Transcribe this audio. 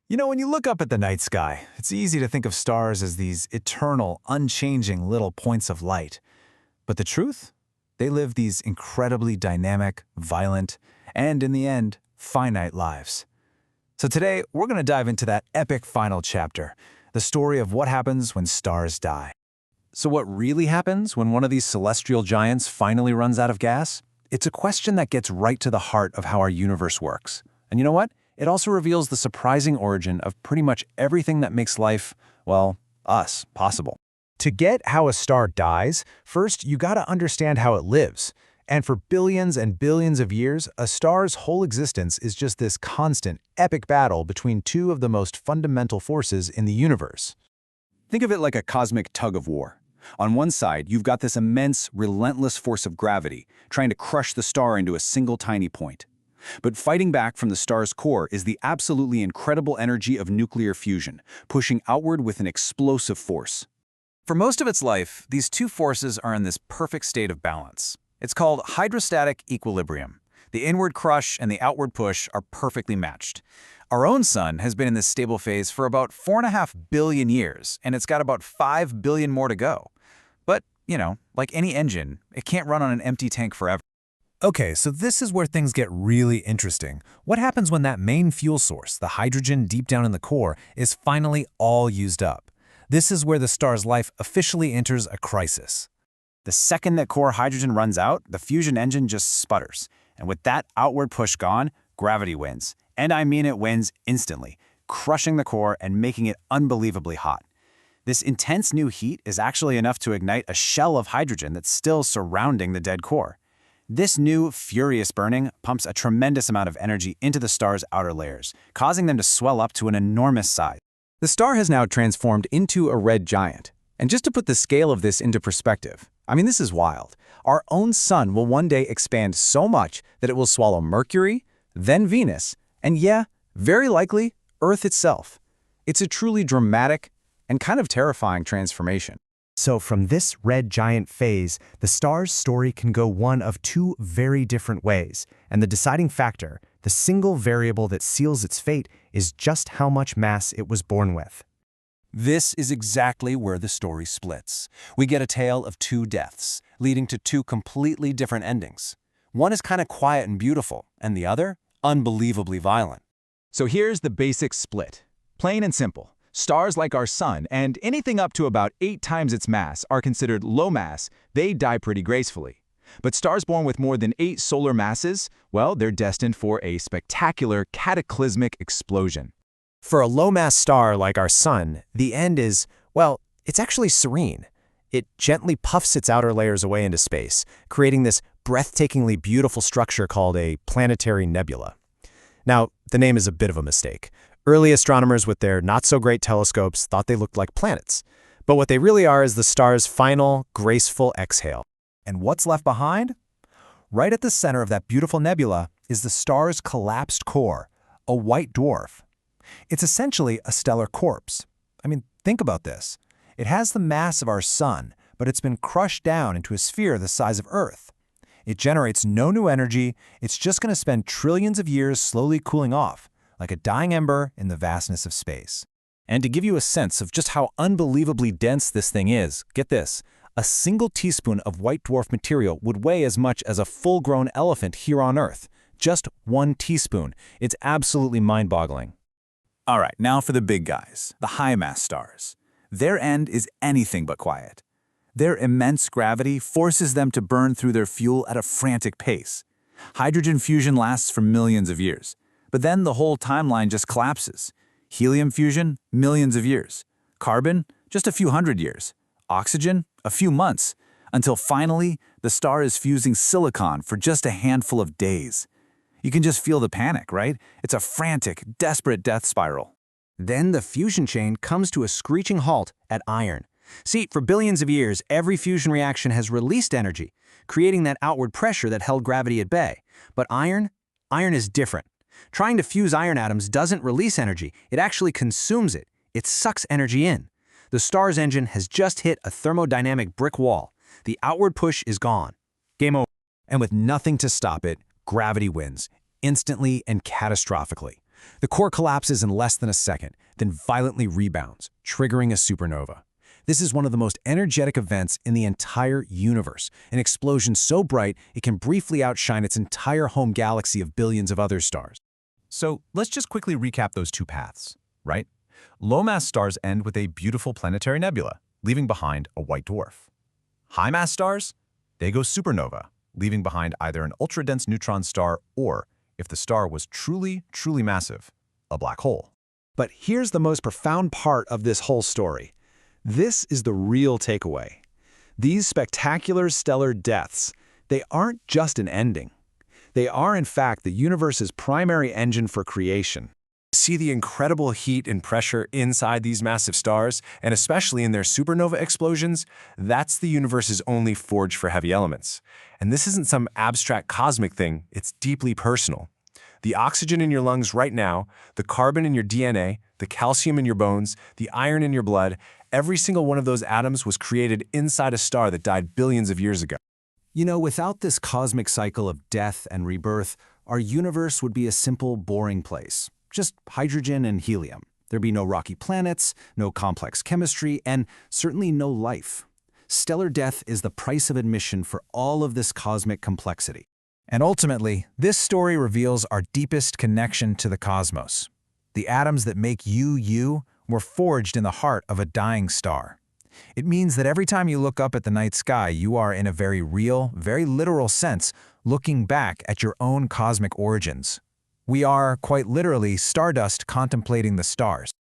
You know, when you look up at the night sky, it's easy to think of stars as these eternal, unchanging little points of light. But the truth? They live these incredibly dynamic, violent, and in the end, finite lives. So today, we're going to dive into that epic final chapter, the story of what happens when stars die. So what really happens when one of these celestial giants finally runs out of gas? It's a question that gets right to the heart of how our universe works. And you know what? It also reveals the surprising origin of pretty much everything that makes life, well, us, possible. To get how a star dies, first you gotta understand how it lives. And for billions and billions of years, a star's whole existence is just this constant, epic battle between two of the most fundamental forces in the universe. Think of it like a cosmic tug-of-war. On one side, you've got this immense, relentless force of gravity, trying to crush the star into a single tiny point. But fighting back from the star's core is the absolutely incredible energy of nuclear fusion, pushing outward with an explosive force. For most of its life, these two forces are in this perfect state of balance. It's called hydrostatic equilibrium. The inward crush and the outward push are perfectly matched. Our own sun has been in this stable phase for about 4.5 billion years, and it's got about 5 billion more to go. But, you know, like any engine, it can't run on an empty tank forever. Okay, so this is where things get really interesting. What happens when that main fuel source, the hydrogen deep down in the core, is finally all used up? This is where the star's life officially enters a crisis. The second that core hydrogen runs out, the fusion engine just sputters. And with that outward push gone, gravity wins. And I mean it wins instantly, crushing the core and making it unbelievably hot. This intense new heat is actually enough to ignite a shell of hydrogen that's still surrounding the dead core. This new, furious burning pumps a tremendous amount of energy into the star's outer layers, causing them to swell up to an enormous size. The star has now transformed into a red giant. And just to put the scale of this into perspective, I mean, this is wild. Our own sun will one day expand so much that it will swallow Mercury, then Venus, and yeah, very likely, Earth itself. It's a truly dramatic and kind of terrifying transformation. So from this red giant phase, the star's story can go one of two very different ways, and the deciding factor, the single variable that seals its fate, is just how much mass it was born with. This is exactly where the story splits. We get a tale of two deaths, leading to two completely different endings. One is kind of quiet and beautiful, and the other, unbelievably violent. So here's the basic split. Plain and simple. Stars like our sun and anything up to about 8 times its mass are considered low mass. They die pretty gracefully. But stars born with more than 8 solar masses, well, they're destined for a spectacular, cataclysmic explosion. For a low-mass star like our sun, the end is, well, it's actually serene. It gently puffs its outer layers away into space, creating this breathtakingly beautiful structure called a planetary nebula. Now, the name is a bit of a mistake. Early astronomers with their not-so-great telescopes thought they looked like planets. But what they really are is the star's final, graceful exhale. And what's left behind? Right at the center of that beautiful nebula is the star's collapsed core, a white dwarf. It's essentially a stellar corpse. I mean, think about this. It has the mass of our sun, but it's been crushed down into a sphere the size of Earth. It generates no new energy. It's just going to spend trillions of years slowly cooling off, like a dying ember in the vastness of space. And to give you a sense of just how unbelievably dense this thing is, get this. A single teaspoon of white dwarf material would weigh as much as a full-grown elephant here on Earth. Just 1 teaspoon. It's absolutely mind-boggling. All right, now for the big guys, the high-mass stars. Their end is anything but quiet. Their immense gravity forces them to burn through their fuel at a frantic pace. Hydrogen fusion lasts for millions of years. But then the whole timeline just collapses. Helium fusion, millions of years. Carbon, just a few hundred years. Oxygen, a few months. Until finally, the star is fusing silicon for just a handful of days. You can just feel the panic, right? It's a frantic, desperate death spiral. Then the fusion chain comes to a screeching halt at iron. See, for billions of years, every fusion reaction has released energy, creating that outward pressure that held gravity at bay. But iron is different. Trying to fuse iron atoms doesn't release energy, it actually consumes it. It sucks energy in. The star's engine has just hit a thermodynamic brick wall. The outward push is gone. Game over. And with nothing to stop it, gravity wins, instantly and catastrophically. The core collapses in less than a second, then violently rebounds, triggering a supernova. This is one of the most energetic events in the entire universe, an explosion so bright it can briefly outshine its entire home galaxy of billions of other stars. So let's just quickly recap those two paths, right? Low-mass stars end with a beautiful planetary nebula, leaving behind a white dwarf. High-mass stars, they go supernova, leaving behind either an ultra-dense neutron star or, if the star was truly, truly massive, a black hole. But here's the most profound part of this whole story. This is the real takeaway. These spectacular stellar deaths, they aren't just an ending. They are, in fact, the universe's primary engine for creation. See the incredible heat and pressure inside these massive stars, and especially in their supernova explosions? That's the universe's only forge for heavy elements. And this isn't some abstract cosmic thing, it's deeply personal. The oxygen in your lungs right now, the carbon in your DNA, the calcium in your bones, the iron in your blood, every single one of those atoms was created inside a star that died billions of years ago. You know, without this cosmic cycle of death and rebirth, our universe would be a simple, boring place. Just hydrogen and helium. There'd be no rocky planets, no complex chemistry, and certainly no life. Stellar death is the price of admission for all of this cosmic complexity. And ultimately, this story reveals our deepest connection to the cosmos. The atoms that make you were forged in the heart of a dying star. It means that every time you look up at the night sky, you are, in a very real, very literal sense, looking back at your own cosmic origins. We are, quite literally, stardust contemplating the stars.